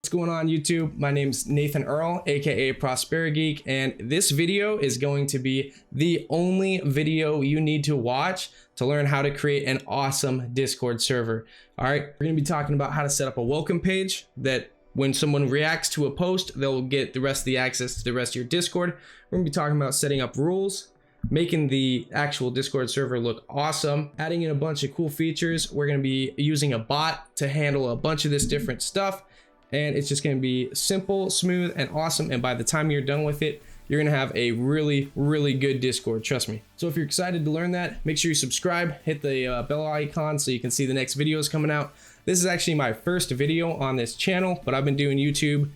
What's going on YouTube? My name's Nathan Earl, aka ProsperiGeek, and this video is going to be the only video you need to watch to learn how to create an awesome Discord server. All right, we're gonna be talking about how to set up a welcome page that when someone reacts to a post, they'll get the rest of the access to the rest of your Discord. We're gonna be talking about setting up rules, making the actual Discord server look awesome, adding in a bunch of cool features. We're gonna be using a bot to handle a bunch of this different stuff. And it's just going to be simple, smooth, and awesome. And by the time you're done with it, you're going to have a really, really good Discord. Trust me. So if you're excited to learn that, make sure you subscribe, hit the bell icon so you can see the next videos coming out. This is actually my first video on this channel, but I've been doing YouTube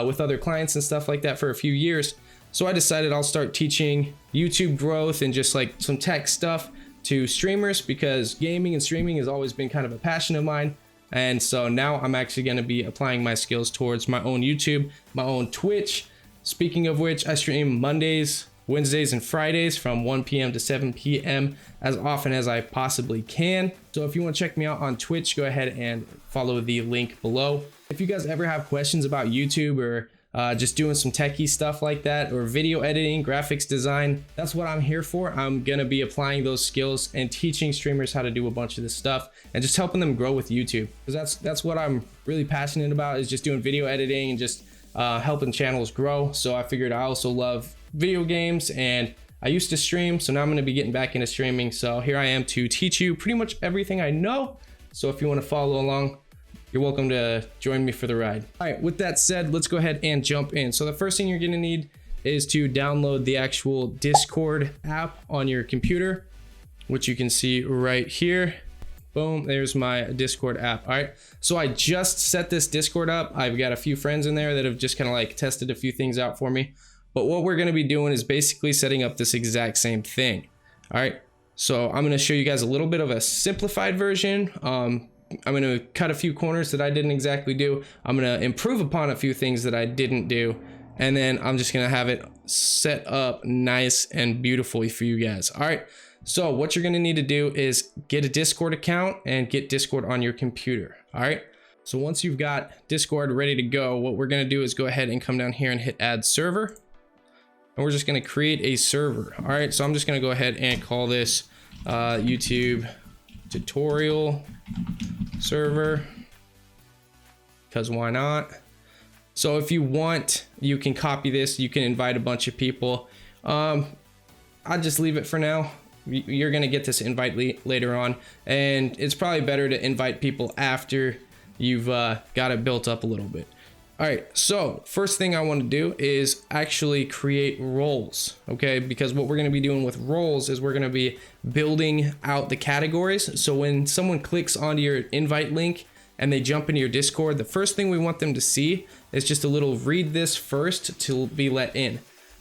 with other clients and stuff like that for a few years. So I decided I'll start teaching YouTube growth and just like some tech stuff to streamers, because gaming and streaming has always been kind of a passion of mine. And so now I'm actually going to be applying my skills towards my own YouTube, my own Twitch. Speaking of which, I stream Mondays, Wednesdays, and Fridays from 1 p.m. to 7 p.m. as often as I possibly can. So if you want to check me out on Twitch, go ahead and follow the link below. If you guys ever have questions about YouTube or just doing some techie stuff like that, or video editing, graphics design, that's what I'm here for. I'm gonna be applying those skills and teaching streamers how to do a bunch of this stuff and just helping them grow with YouTube, because that's what I'm really passionate about, is just doing video editing and just helping channels grow. So I figured I also love video games, and I used to stream, so now I'm gonna be getting back into streaming. So here I am to teach you pretty much everything I know. So if you want to follow along, you're welcome to join me for the ride. All right, with that said, let's go ahead and jump in. So the first thing you're gonna need is to download the actual Discord app on your computer, which you can see right here. Boom, there's my Discord app. All right, so I just set this Discord up. I've got a few friends in there that have just kind of like tested a few things out for me. But what we're gonna be doing is basically setting up this exact same thing. All right, so I'm gonna show you guys a little bit of a simplified version. I'm going to cut a few corners that I didn't exactly do. I'm going to improve upon a few things that I didn't do. And then I'm just going to have it set up nice and beautifully for you guys. All right. So what you're going to need to do is get a Discord account and get Discord on your computer. All right. So once you've got Discord ready to go, what we're going to do is go ahead and come down here and hit add server. And we're just going to create a server. All right. So I'm just going to go ahead and call this YouTube tutorial server, because why not? So if you want, you can copy this, you can invite a bunch of people. I'll just leave it for now. You're gonna get this invite later on, and it's probably better to invite people after you've got it built up a little bit. All right, so first thing I want to do is actually create roles, okay? Because what we're going to be doing with roles is we're going to be building out the categories. So when someone clicks onto your invite link and they jump into your Discord, the first thing we want them to see is just a little read this first to be let in.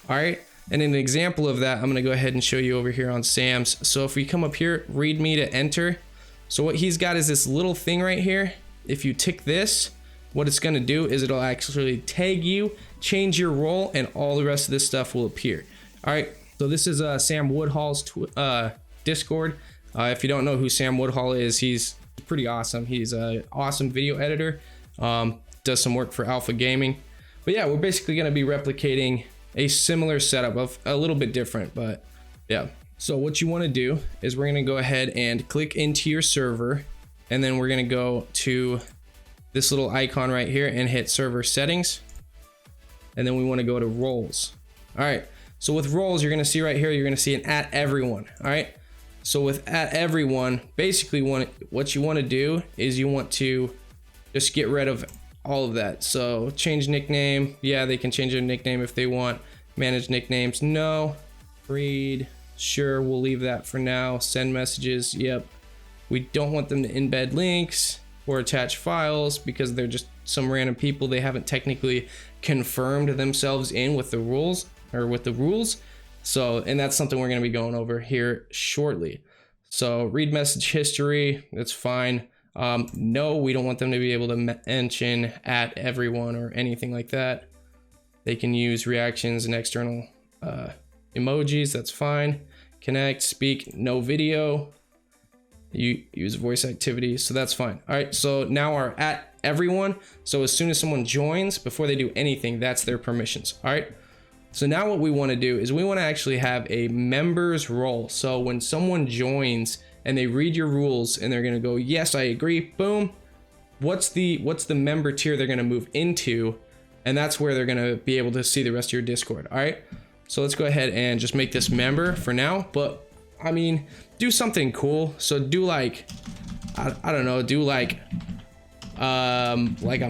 All right, and an example of that, I'm going to go ahead and show you over here on Sam's. So if we come up here, read me to enter. So what he's got is this little thing right here. If you tick this, what it's going to do is it'll actually tag you, change your role, and all the rest of this stuff will appear. All right, so this is Sam Woodhall's Discord. If you don't know who Sam Woodhall is, he's pretty awesome. He's an awesome video editor, does some work for Alpha Gaming. But yeah, we're basically going to be replicating a similar setup, of a little bit different, but yeah. So what you want to do is we're going to go ahead and click into your server, and then we're going to go to this little icon right here and hit server settings, and then we want to go to roles. All right, so with roles, you're going to see right here, you're going to see an at everyone. All right, so with at everyone, basically what you want to do is you want to just get rid of all of that. So change nickname, yeah, they can change their nickname if they want. Manage nicknames, no. Read, sure, we'll leave that for now. Send messages, yep. We don't want them to embed links or attach files, because they're just some random people. They haven't technically confirmed themselves in with the rules, or with the rules. So, and that's something we're going to be going over here shortly. So read message history, that's fine. No, we don't want them to be able to mention at everyone or anything like that. They can use reactions and external emojis, that's fine. Connect, speak, no video. You use voice activity, so that's fine. All right, so now our at everyone. So as soon as someone joins, before they do anything, that's their permissions. All right. So now what we want to do is we want to actually have a members role. So when someone joins and they read your rules and they're going to go, yes, I agree, boom. What's the member tier they're going to move into? And that's where they're going to be able to see the rest of your Discord. All right. So let's go ahead and just make this member for now. But I mean, do something cool. So do like, I don't know, do like a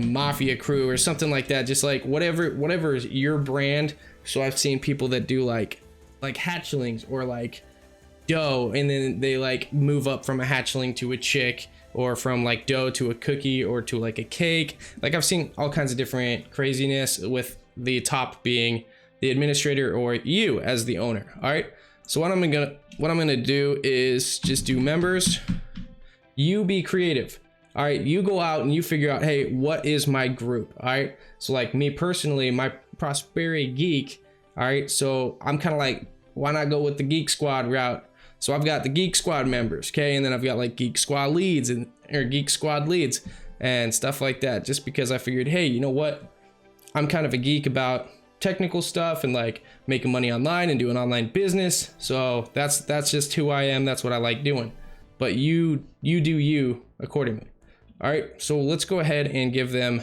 mafia crew or something like that. Just like whatever is your brand. So I've seen people that do like hatchlings or like dough, and then they like move up from a hatchling to a chick, or from like dough to a cookie or to like a cake. Like I've seen all kinds of different craziness, with the top being the administrator or you as the owner. All right. So what I'm gonna do is just do members. You be creative. All right. You go out and you figure out, hey, what is my group? All right. So like me personally, my ProsperiGeek. All right. So I'm kind of like, why not go with the Geek Squad route? So I've got the Geek Squad members. Okay. And then I've got like Geek Squad leads or Geek Squad leads and stuff like that. Just because I figured, hey, you know what? I'm kind of a geek about technical stuff and like making money online and doing online business. So that's just who I am. That's what I like doing. But you do you accordingly. All right. So let's go ahead and give them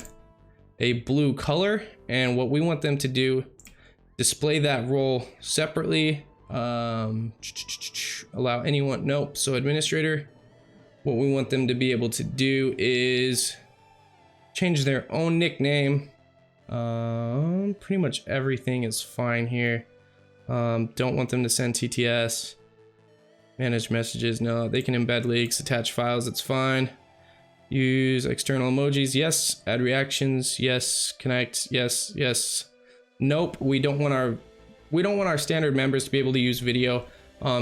a blue color, and what we want them to do, display that role separately. Allow anyone, nope. So administrator, what we want them to be able to do is change their own nickname. Pretty much everything is fine here. Don't want them to send TTS, manage messages, no. They can embed leaks, attach files, it's fine. Use external emojis, yes. Add reactions, yes. Connect, yes, yes. Nope, we don't want our standard members to be able to use video,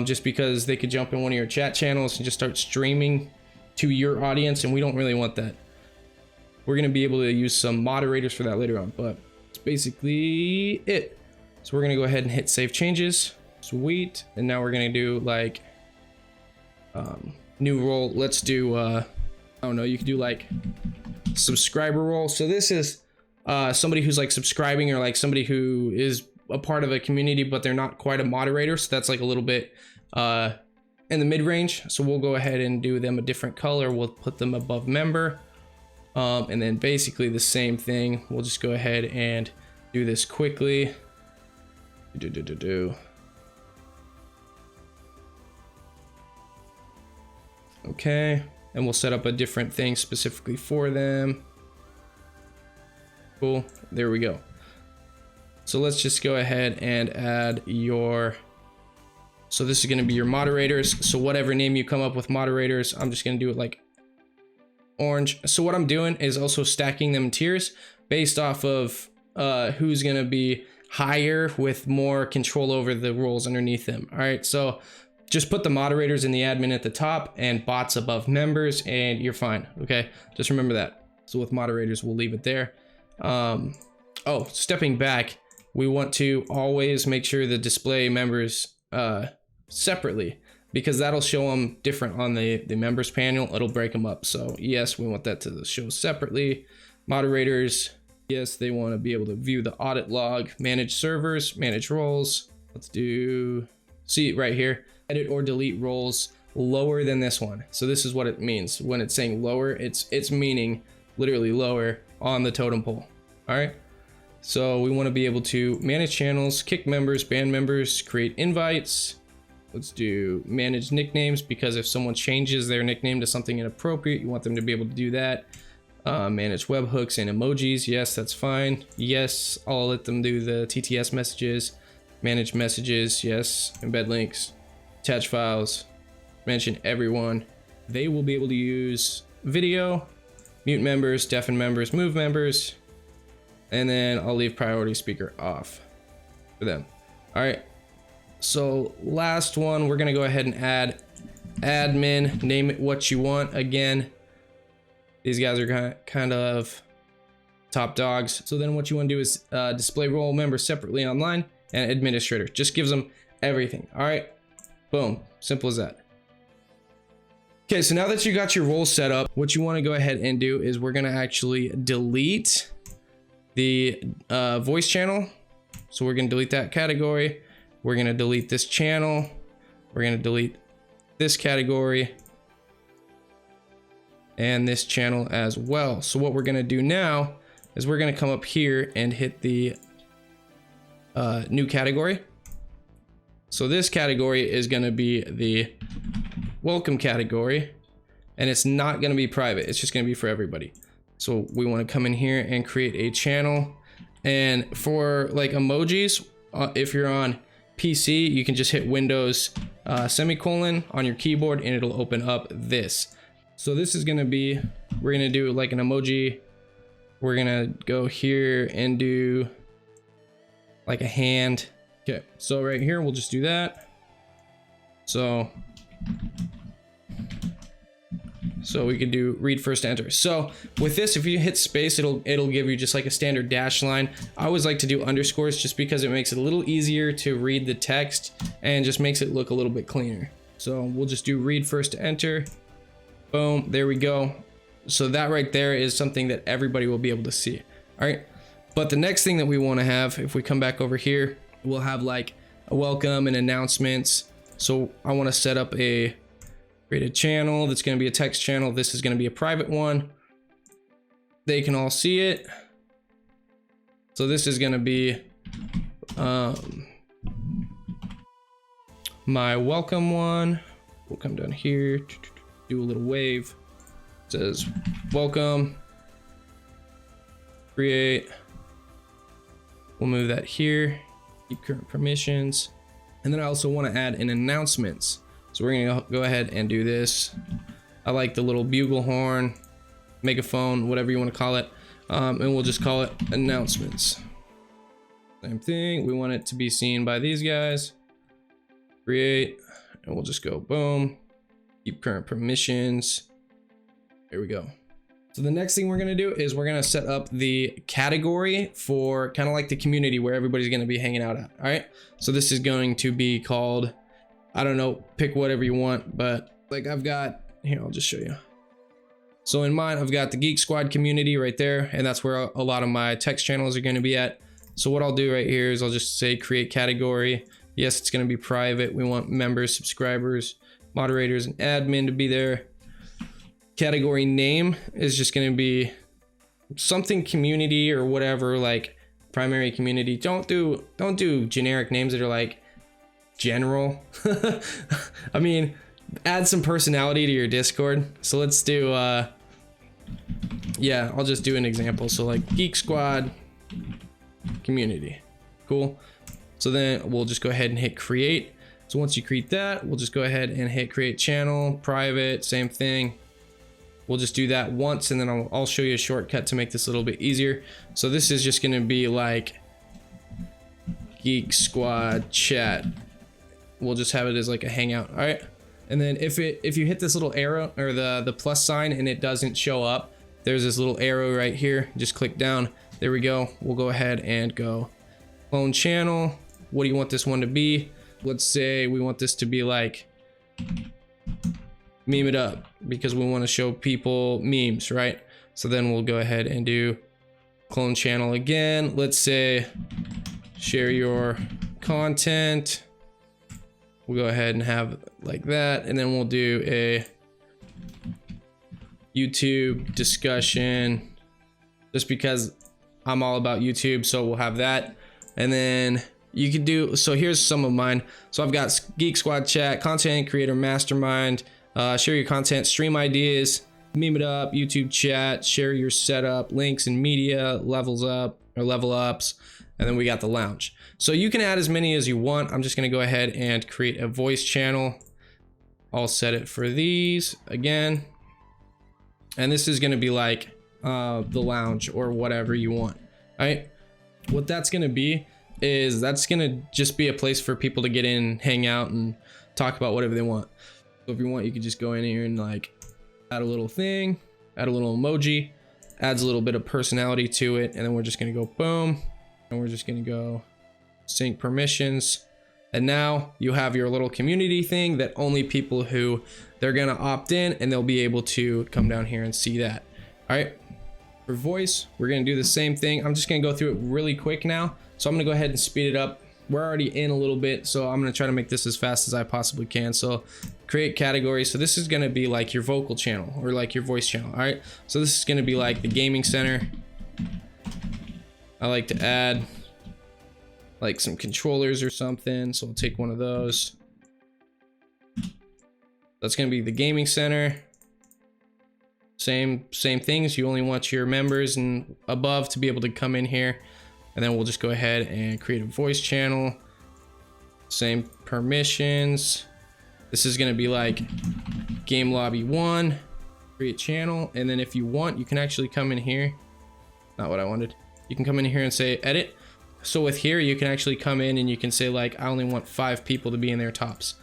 just because they could jump in one of your chat channels and just start streaming to your audience, and we don't really want that. We're gonna be able to use some moderators for that later on, but it's basically it. So we're gonna go ahead and hit save changes. Sweet. And now we're gonna do like new role. Let's do I don't know, you could do like subscriber role. So this is somebody who's like subscribing, or like somebody who is a part of a community but they're not quite a moderator. So that's like a little bit in the mid-range. So we'll go ahead and do them a different color. We'll put them above member, and then basically the same thing. We'll just go ahead and do this quickly. Okay, and we'll set up a different thing specifically for them. Cool, there we go. So let's just go ahead and add your, so this is going to be your moderators. So whatever name you come up with moderators, I'm just going to do it like orange. So what I'm doing is also stacking them in tiers based off of who's going to be higher with more control over the roles underneath them. All right, so just put the moderators and the admin at the top and bots above members, and you're fine. Okay, just remember that. So with moderators, we'll leave it there. Oh, stepping back, we want to always make sure the display members separately, because that'll show them different on the members panel. It'll break them up. So yes, we want that to show separately. Moderators, yes, they want to be able to view the audit log, manage servers, manage roles. Let's do, see right here, edit or delete roles lower than this one. So this is what it means when it's saying lower. It's meaning literally lower on the totem pole. All right. So we want to be able to manage channels, kick members, ban members, create invites. Let's do manage nicknames, because if someone changes their nickname to something inappropriate, you want them to be able to do that. Manage webhooks and emojis. Yes, that's fine. Yes, I'll let them do the TTS messages. Manage messages. Yes. Embed links, attach files, mention everyone. They will be able to use video, mute members, deafen members, move members, and then I'll leave priority speaker off for them. All right. So last one, we're going to go ahead and add admin, name it what you want. Again, these guys are kind of top dogs. So then what you want to do is display role members separately online, and administrator just gives them everything. All right, boom, simple as that. Okay, so now that you got your role set up, what you want to go ahead and do is we're going to actually delete the voice channel. So we're going to delete that category. We're going to delete this channel. We're going to delete this category and this channel as well. So what we're going to do now is we're going to come up here and hit the new category. So this category is going to be the welcome category, and it's not going to be private. It's just going to be for everybody. So we want to come in here and create a channel. And for like emojis, if you're on PC, you can just hit Windows semicolon on your keyboard and it'll open up this. So this is going to be, we're going to do like an emoji. We're going to go here and do like a hand. Okay, so right here, we'll just do that. So we can do read first to enter. So with this, if you hit space, it'll give you just like a standard dash line. I always like to do underscores just because it makes it a little easier to read the text and just makes it look a little bit cleaner. So we'll just do read first to enter. Boom, there we go. So that right there is something that everybody will be able to see. All right, but the next thing that we want to have, if we come back over here, we'll have like a welcome and announcements. So I want to set up create a channel that's going to be a text channel. This is going to be a private one. They can all see it. So this is going to be my welcome one. We'll come down here, do a little wave. It says welcome, create. We'll move that here, keep current permissions. And then I also want to add an announcements. So we're going to go ahead and do this. I like the little bugle horn, megaphone, whatever you want to call it. And we'll just call it announcements. Same thing. We want it to be seen by these guys. Create, and we'll just go boom. Keep current permissions. There we go. So the next thing we're going to do is we're going to set up the category for kind of like the community where everybody's going to be hanging out at. All right. So this is going to be called, I don't know, pick whatever you want, but like I've got here, I'll just show you. So in mine, I've got the Geek Squad community right there, and that's where a lot of my text channels are going to be at. So what I'll do right here is I'll just say create category. Yes, it's going to be private. We want members, subscribers, moderators, and admin to be there. Category name is just going to be something community or whatever, like primary community. Don't do generic names that are like general. I mean, add some personality to your Discord. So let's do yeah, I'll just do an example. So like Geek Squad community. Cool. So then we'll just go ahead and hit create. So once you create that, we'll just go ahead and hit create channel, private, same thing. We'll just do that once, and then I'll show you a shortcut to make this a little bit easier. So this is just going to be like Geek Squad chat. We'll just have it as like a hangout. All right. And then if you hit this little arrow or the plus sign and it doesn't show up, there's this little arrow right here. Just click down. There we go. We'll go ahead and go clone channel. What do you want this one to be? Let's say we want this to be like meme it up because we want to show people memes, right? So then we'll go ahead and do clone channel again. Let's say share your content. We'll go ahead and have like that, and then we'll do a YouTube discussion just because I'm all about YouTube, so we'll have that. And then you can do, so here's some of mine. So I've got Geek Squad chat, content creator mastermind, share your content, stream ideas, meme it up, YouTube chat, share your setup, links and media, levels up or level ups, and then we got the lounge. So you can add as many as you want. I'm just gonna go ahead and create a voice channel. I'll set it for these again. And this is gonna be like the lounge or whatever you want, all right? What that's gonna be is that's gonna just be a place for people to get in, hang out, and talk about whatever they want. So if you want, you could just go in here and like add a little thing, add a little emoji, adds a little bit of personality to it, and then we're just gonna go boom, and we're just gonna go sync permissions. And now you have your little community thing that only people who they're gonna opt in, and they'll be able to come down here and see that. All right, for voice, we're gonna do the same thing. I'm just gonna go through it really quick now. So I'm gonna go ahead and speed it up. We're already in a little bit, so I'm gonna try to make this as fast as I possibly can. So create categories. So this is gonna be like your vocal channel or like your voice channel. All right, so this is gonna be like the gaming center. I like to add like some controllers or something, so I'll take one of those. That's gonna be the gaming center. Same things. You only want your members and above to be able to come in here, and then we'll just go ahead and create a voice channel. Same permissions. This is gonna be like game lobby 1, create channel, and then if you want, you can actually come in here. Not what I wanted. You can come in here and say edit. So with here, you can actually come in and you can say like, I only want 5 people to be in there tops.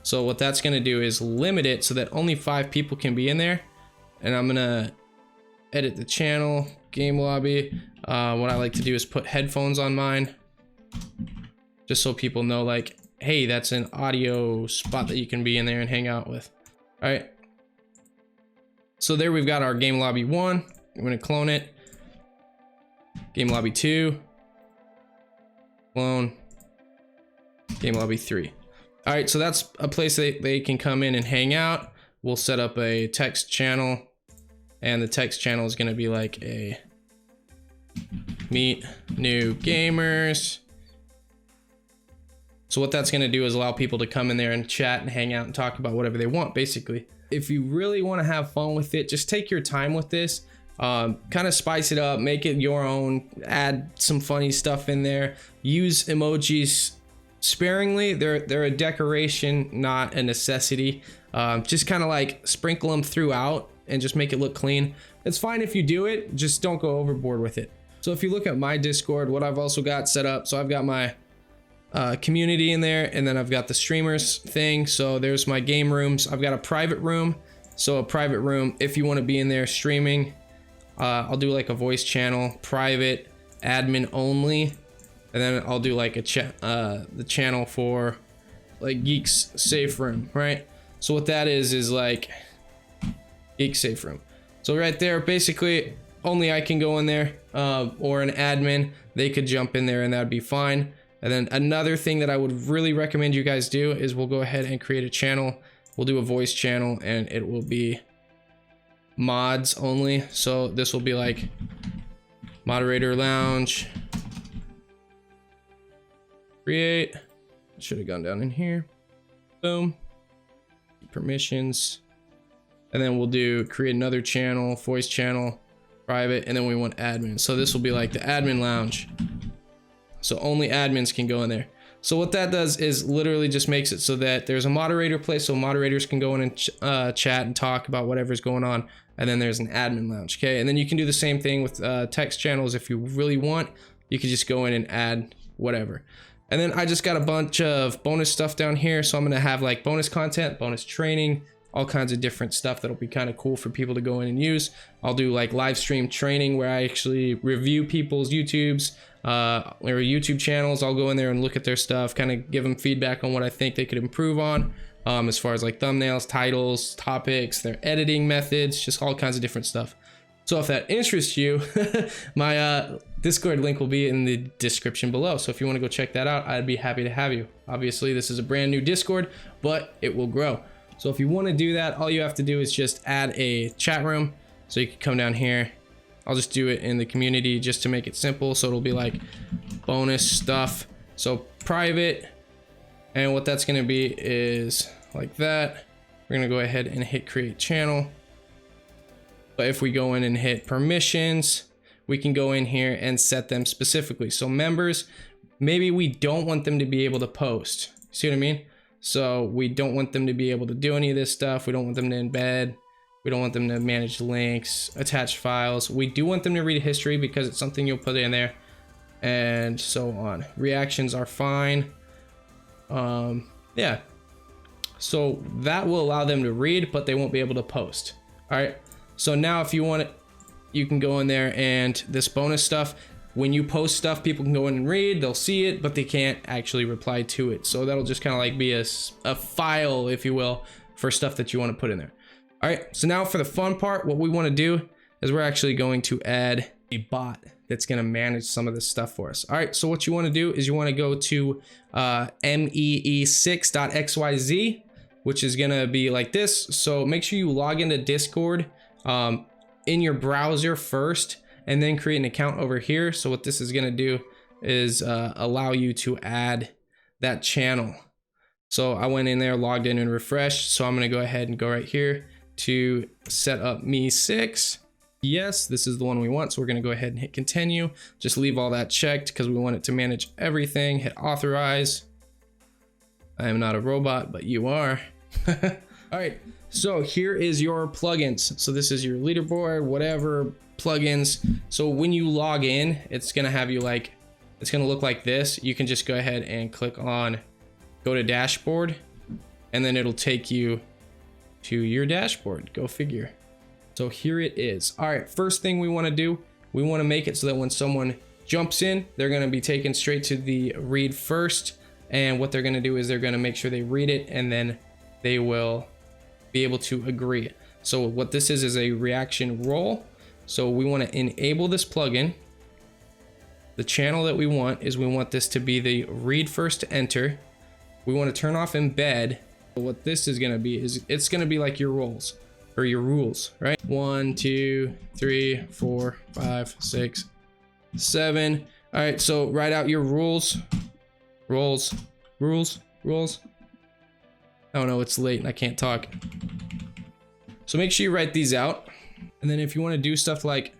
So what that's gonna do is limit it so that only 5 people can be in there. And I'm gonna edit the channel, game lobby. What I like to do is put headphones on mine, just so people know like, hey, that's an audio spot that you can be in there and hang out with. All right. So there we've got our game lobby 1. I'm gonna clone it. Game lobby 2. Clone. Game lobby 3. All right, so that's a place they can come in and hang out. We'll set up a text channel, and the text channel is gonna be like a meet new gamers. So what that's gonna do is allow people to come in there and chat and hang out and talk about whatever they want, basically. If you really wanna have fun with it, just take your time with this. Kind of spice it up, make it your own, add some funny stuff in there. Use emojis sparingly. They're a decoration, not a necessity. Just kind of like sprinkle them throughout and just make it look clean. It's fine if you do it, just don't go overboard with it. So if you look at my Discord, what I've also got set up, so I've got my community in there, and then I've got the streamers thing. So there's my game rooms. I've got a private room. So a private room, if you want to be in there streaming, I'll do like a voice channel, private, admin only, and then I'll do like a the channel for like Geek's safe room, right? So what that is like Geek safe room. So right there, basically only I can go in there, or an admin, they could jump in there and that'd be fine. And then another thing that I would really recommend you guys do is we'll go ahead and create a channel. We'll do a voice channel, and it will be mods only. So this will be like moderator lounge, create, should have gone down in here, boom, permissions, and then we'll do create another channel, voice channel, private, and then we want admin. So this will be like the admin lounge, so only admins can go in there. So what that does is literally just makes it so that there's a moderator place, so moderators can go in and chat and talk about whatever's going on. And then there's an admin lounge, okay? And then you can do the same thing with text channels if you really want. You can just go in and add whatever. And then I just got a bunch of bonus stuff down here. So I'm gonna have like bonus content, bonus training, all kinds of different stuff that'll be kind of cool for people to go in and use. I'll do like live stream training where I actually review people's YouTubes, or YouTube channels. I'll go in there and look at their stuff, kind of give them feedback on what I think they could improve on, as far as like thumbnails, titles, topics, their editing methods, just all kinds of different stuff. So if that interests you, my Discord link will be in the description below. So if you want to go check that out, I'd be happy to have you. Obviously, this is a brand new Discord, but it will grow. So if you want to do that, all you have to do is just add a chat room. So you can come down here. I'll just do it in the community just to make it simple. So it'll be like bonus stuff. So private. And what that's going to be is like that. We're going to go ahead and hit create channel. But if we go in and hit permissions, we can go in here and set them specifically. So members, maybe we don't want them to be able to post. See what I mean? So we don't want them to be able to do any of this stuff. We don't want them to embed. We don't want them to manage links, attach files. We do want them to read history because it's something you'll put in there, and so on. Reactions are fine. Yeah. So that will allow them to read, but they won't be able to post. All right. So now if you want it, you can go in there and this bonus stuff. when you post stuff, people can go in and read, they'll see it, but they can't actually reply to it. So that'll just kind of like be a file, if you will, for stuff that you want to put in there. All right, so now for the fun part, what we want to do is we're actually going to add a bot that's going to manage some of this stuff for us. All right, so what you want to do is you want to go to mee6.xyz, which is going to be like this. So make sure you log into Discord in your browser first, and then create an account over here. So what this is going to do is allow you to add that channel. So I went in there, logged in and refreshed. So I'm going to go ahead and go right here to set up mee6. Yes, this is the one we want. So we're going to go ahead and hit continue. Just leave all that checked because we want it to manage everything. Hit authorize. I am not a robot, but you are. All right. So here is your plugins. So this is your leaderboard, whatever plugins. So when you log in, it's going to have you like, it's going to look like this. You can just go ahead and click on go to dashboard, and then it'll take you to your dashboard. Go figure. So here it is. All right, first thing we want to do, we want to make it so that when someone jumps in, they're going to be taken straight to the read first. And what they're going to do is they're going to make sure they read it, and then they will be able to agree. So what this is a reaction role. So we want to enable this plugin. The channel that we want is we want this to be the read first to enter. We want to turn off embed. What this is going to be is it's going to be like your roles. Or your rules, right? 1, 2, 3, 4, 5, 6, 7. All right, so write out your rules. Oh no, it's late and I can't talk. So make sure you write these out. And then if you want to do stuff like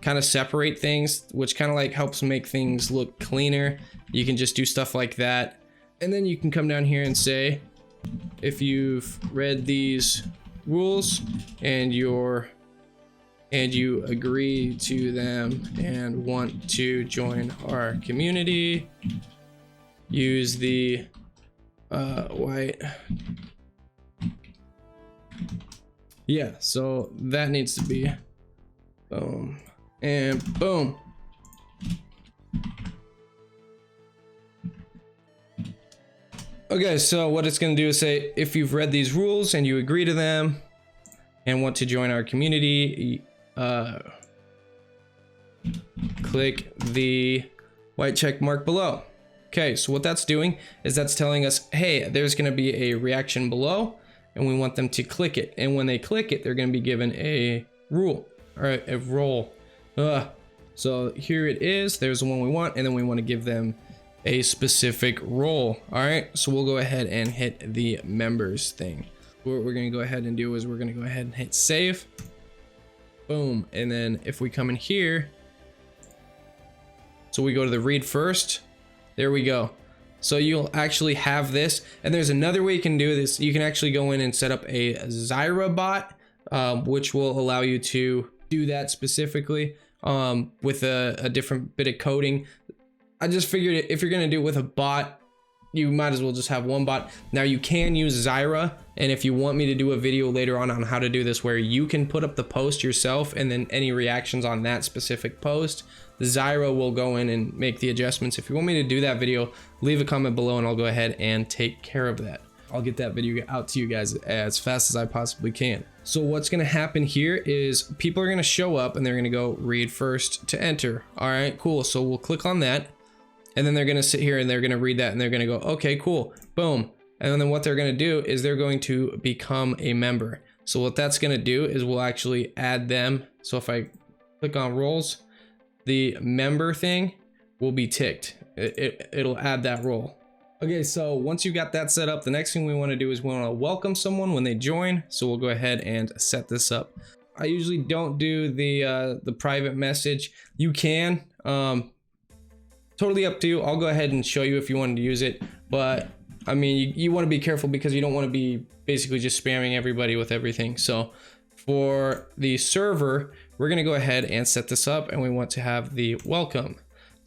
kind of separate things, which kind of like helps make things look cleaner, you can just do stuff like that. And then you can come down here and say, if you've read these rules and you agree to them and want to join our community, use the white. Yeah, so that needs to be boom and boom. Okay, so what it's going to do is say, if you've read these rules and you agree to them and want to join our community, click the white check mark below. Okay, so what that's doing is that's telling us, hey, there's going to be a reaction below and we want them to click it. And when they click it, they're going to be given a rule or a role. So here it is. There's the one we want, and then we want to give them a specific role. All right, so we'll go ahead and hit the members thing. What we're going to go ahead and do is we're going to go ahead and hit save. Boom. And then if we come in here, so we go to the read first, there we go. So you'll actually have this, and there's another way you can do this. You can actually go in and set up a Zyra bot, which will allow you to do that specifically with a different bit of coding. I just figured if you're gonna do it with a bot, you might as well just have one bot. Now you can use Zyra, and if you want me to do a video later on how to do this where you can put up the post yourself and then any reactions on that specific post, Zyra will go in and make the adjustments. If you want me to do that video, leave a comment below and I'll go ahead and take care of that. I'll get that video out to you guys as fast as I possibly can. So what's going to happen here is people are going to show up and they're going to go read first to enter. All right, cool. So we'll click on that. And then they're going to sit here and they're going to read that and they're going to go, okay, cool, boom. And then what they're going to do is they're going to become a member. So what that's going to do is we'll actually add them. So if I click on roles, the member thing will be ticked. It'll add that role. Okay, so once you got that set up, the next thing we want to do is we want to welcome someone when they join. So we'll go ahead and set this up. I usually don't do the private message. You can. Totally up to you. I'll go ahead and show you if you wanted to use it, but I mean, you want to be careful because you don't want to be basically just spamming everybody with everything. So for the server, we're going to go ahead and set this up, and we want to have the welcome.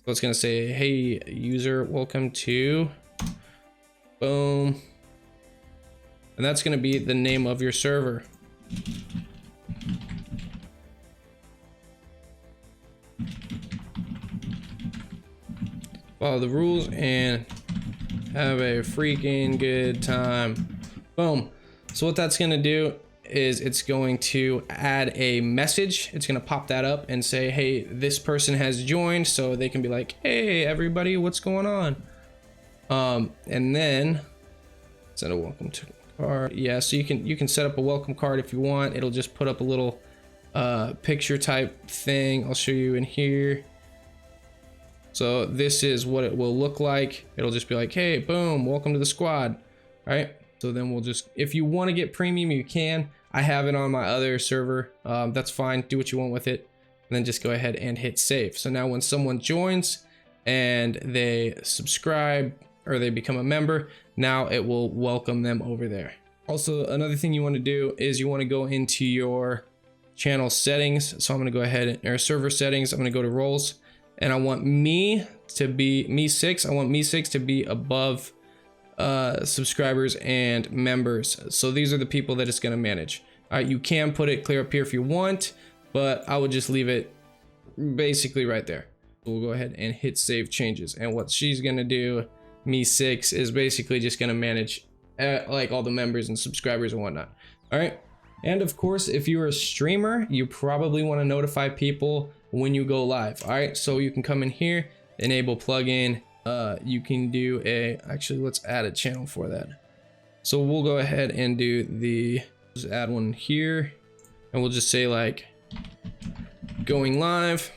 So it's going to say, hey, user, welcome to, boom. And that's going to be the name of your server. follow the rules, and have a freaking good time. Boom. So what that's gonna do is it's going to add a message. It's gonna pop that up and say, hey, this person has joined, so they can be like, hey everybody, what's going on? And then send a welcome to card. Yeah, so you can set up a welcome card if you want. It'll just put up a little picture type thing. I'll show you in here. So this is what it will look like. It'll just be like, hey, boom, welcome to the squad. All right, so then we'll just, if you want to get premium, you can. I have it on my other server. That's fine, do what you want with it, and then just go ahead and hit save. So now when someone joins and they subscribe or they become a member, now it will welcome them over there. Also, another thing you want to do is you want to go into your channel settings. So I'm going to go ahead and server settings. I'm going to go to roles, and I want me to be me6. I want me6 to be above subscribers and members. So these are the people that it's going to manage. All right, you can put it clear up here if you want, but I would just leave it basically right there. We'll go ahead and hit save changes, and what she's going to do, me6, is basically just going to manage like all the members and subscribers and whatnot. All right, and of course, if you're a streamer, you probably want to notify people when you go live. All right, so you can come in here, enable plugin. You can do actually, let's add a channel for that. So we'll go ahead and do just add one here, and we'll just say like going live,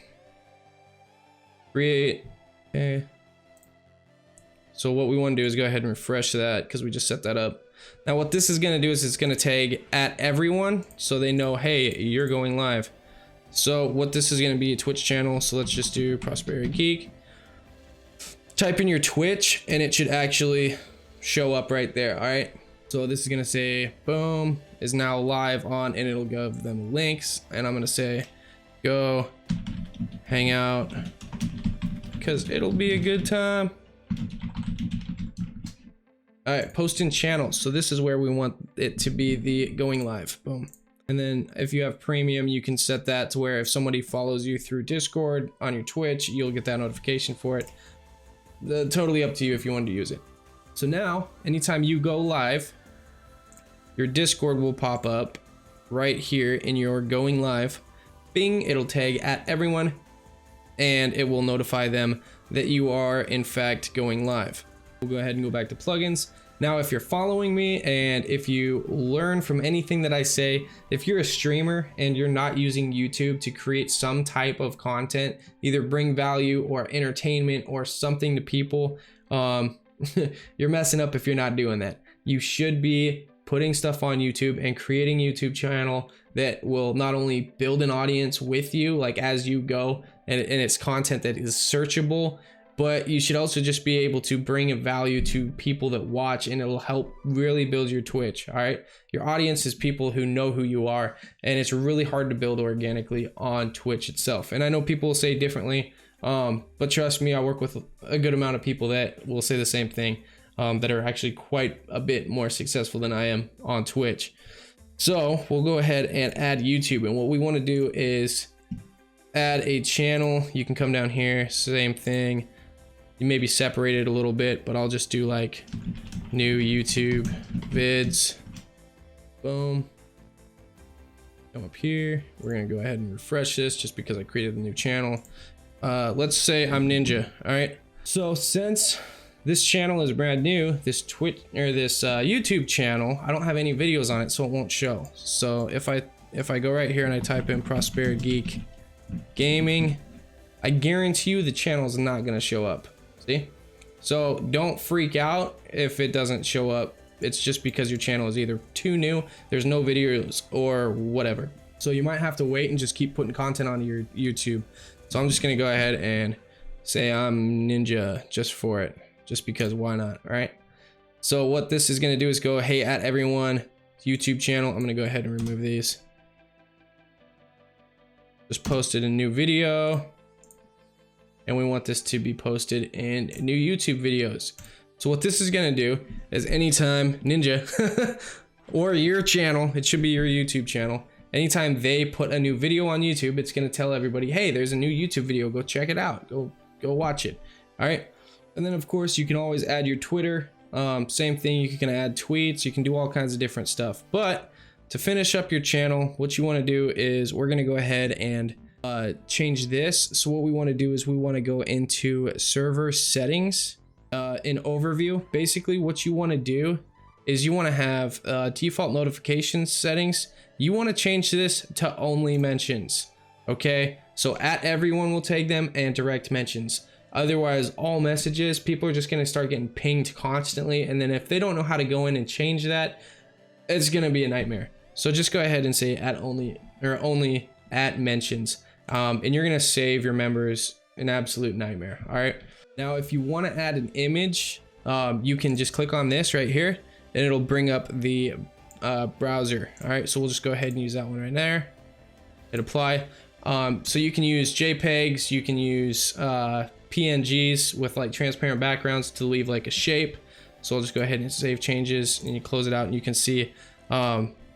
create. Okay. So what we want to do is go ahead and refresh that because we just set that up. Now what this is going to do is it's going to tag at everyone so they know, hey, you're going live. So what this is going to be, a Twitch channel. So let's just do ProsperiGeek. Type in your Twitch and it should actually show up right there. All right, so this is gonna say boom, is now live on, and it'll give them links, and I'm gonna say go hang out because it'll be a good time. All right, post in channels. So this is where we want it to be, the going live. Boom. And then if you have premium, you can set that to where if somebody follows you through Discord on your Twitch, you'll get that notification for it. Totally up to you if you want to use it. So now anytime you go live, your Discord will pop up right here in your going live. Bing, it'll tag at everyone, and it will notify them that you are in fact going live. We'll go ahead and go back to plugins. Now, if you're following me and if you learn from anything that I say, if you're a streamer and you're not using YouTube to create some type of content, either bring value or entertainment or something to people, you're messing up if you're not doing that. You should be putting stuff on YouTube and creating a YouTube channel that will not only build an audience with you, like as you go, and it's content that is searchable, but you should also just be able to bring a value to people that watch, and it'll help really build your Twitch. All right, your audience is people who know who you are, and it's really hard to build organically on Twitch itself. And I know people will say differently, but trust me, I work with a good amount of people that will say the same thing, that are actually quite a bit more successful than I am on Twitch. So we'll go ahead and add YouTube, and what we want to do is add a channel. You can come down here, same thing. You maybe separate it a little bit, but I'll just do like new YouTube vids. Boom. Come up here. We're gonna go ahead and refresh this just because I created a new channel. Let's say I'm Ninja. All right. So since this channel is brand new, this Twitch or this YouTube channel, I don't have any videos on it, so it won't show. So if I go right here and I type in ProsperiGeek Gaming, I guarantee you the channel is not gonna show up. See? So don't freak out if it doesn't show up. It's just because your channel is either too new, there's no videos, or whatever. So you might have to wait and just keep putting content onto your YouTube. So I'm just gonna go ahead and say I'm Ninja just for it, just because why not? All right. So what this is gonna do is go, hey, at everyone, YouTube channel. I'm gonna go ahead and remove these. Just posted a new video. And we want this to be posted in new YouTube videos. So what this is gonna do is anytime Ninja or your channel, it should be your YouTube channel, anytime they put a new video on YouTube, it's gonna tell everybody, hey, there's a new YouTube video, go check it out, go watch it. All right, And then of course you can always add your Twitter. Same thing, you can add tweets, you can do all kinds of different stuff. But to finish up your channel, what you want to do is we're going to go ahead and change this. So what we want to do is we want to go into server settings, in overview. Basically what you want to do is you want to have default notifications settings. You want to change this to only mentions. Okay, so at everyone will tag them and direct mentions. Otherwise, all messages, people are just going to start getting pinged constantly. And then if they don't know how to go in and change that, it's going to be a nightmare. So just go ahead and say at only, or only at mentions. And you're going to save your members an absolute nightmare. All right. Now, if you want to add an image, you can just click on this right here and it'll bring up the browser. All right. So we'll just go ahead and use that one right there. Hit apply. So you can use JPEGs, you can use PNGs with like transparent backgrounds to leave like a shape. So I'll just go ahead and save changes and you close it out and you can see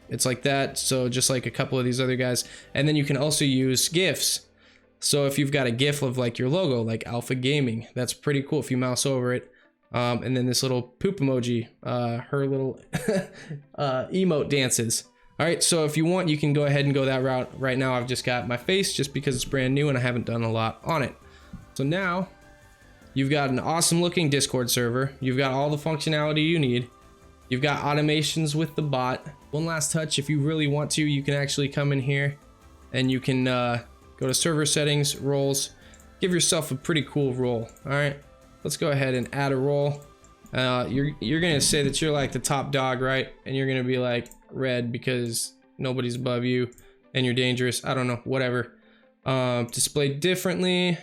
it's like that. So just like a couple of these other guys. And then you can also use GIFs. So if you've got a GIF of like your logo, like Alpha Gaming, that's pretty cool if you mouse over it. And then this little poop emoji, her little emote dances. All right, so if you want, you can go ahead and go that route. Right now, I've just got my face just because it's brand new and I haven't done a lot on it. So now you've got an awesome looking Discord server. You've got all the functionality you need. You've got automations with the bot. One last touch, if you really want to, you can actually come in here and you can go to server settings, roles, give yourself a pretty cool role. All right, let's go ahead and add a role. You're gonna say that you're like the top dog, right? And you're gonna be like red because nobody's above you and you're dangerous. I don't know, whatever. Displayed differently,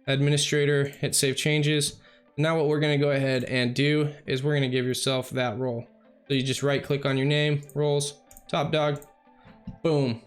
administrator, hit save changes. Now what we're gonna go ahead and do is we're gonna give yourself that role. So you just right click on your name, roles, top dog, boom.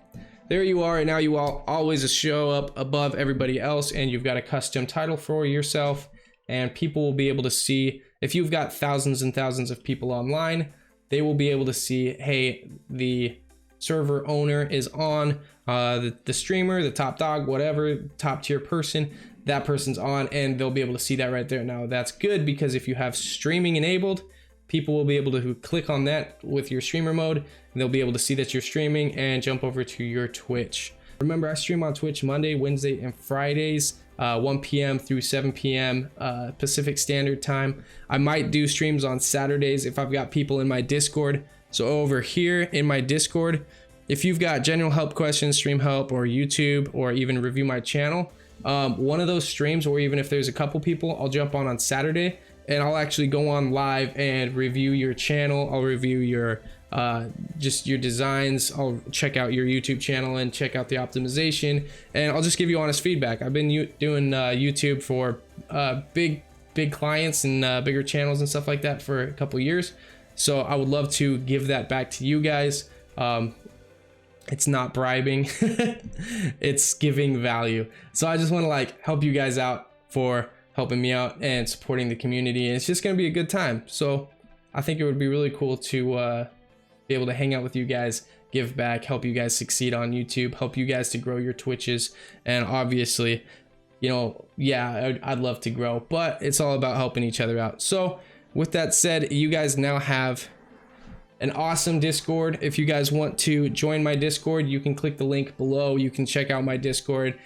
There you are, and now you all always show up above everybody else and you've got a custom title for yourself and people will be able to see, if you've got thousands and thousands of people online, they will be able to see, hey, the server owner is on, the streamer, the top dog, whatever, top tier person, that person's on, and they'll be able to see that right there. Now that's good because if you have streaming enabled, people will be able to click on that with your streamer mode and they'll be able to see that you're streaming and jump over to your Twitch. Remember, I stream on Twitch Monday, Wednesday, and Fridays, 1 p.m. through 7 p.m. Pacific Standard Time. I might do streams on Saturdays if I've got people in my Discord. So over here in my Discord, if you've got general help questions, stream help, or YouTube, or even review my channel, one of those streams, or even if there's a couple people, I'll jump on Saturday and I'll actually go on live and review your channel. I'll review your just your designs. I'll check out your YouTube channel and check out the optimization, and I'll just give you honest feedback. I've been doing YouTube for big clients and bigger channels and stuff like that for a couple years, so I would love to give that back to you guys. It's not bribing, it's giving value. So I just want to like help you guys out for helping me out and supporting the community, and it's just gonna be a good time. So I think it would be really cool to be able to hang out with you guys, give back, help you guys succeed on YouTube, help you guys to grow your Twitches, and obviously, you know, yeah, I'd love to grow, but it's all about helping each other out. So with that said, you guys now have an awesome Discord. If you guys want to join my Discord, you can click the link below. You can check out my Discord.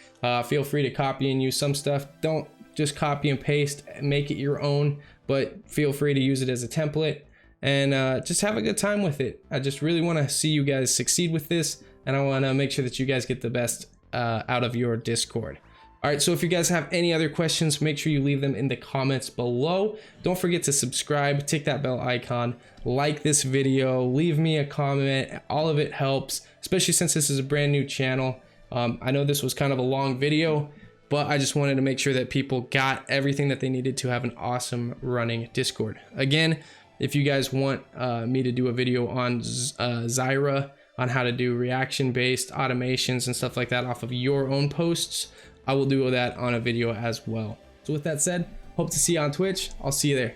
Feel free to copy and use some stuff. Don't just copy and paste, make it your own, but feel free to use it as a template and just have a good time with it. I just really want to see you guys succeed with this, and I want to make sure that you guys get the best out of your Discord. All right, so if you guys have any other questions, make sure you leave them in the comments below. Don't forget to subscribe, tick that bell icon, like this video, leave me a comment. All of it helps, especially since this is a brand new channel. I know this was kind of a long video, but I just wanted to make sure that people got everything that they needed to have an awesome running Discord. Again, if you guys want me to do a video on Zyra, on how to do reaction-based automations and stuff like that off of your own posts, I will do that on a video as well. So with that said, hope to see you on Twitch. I'll see you there.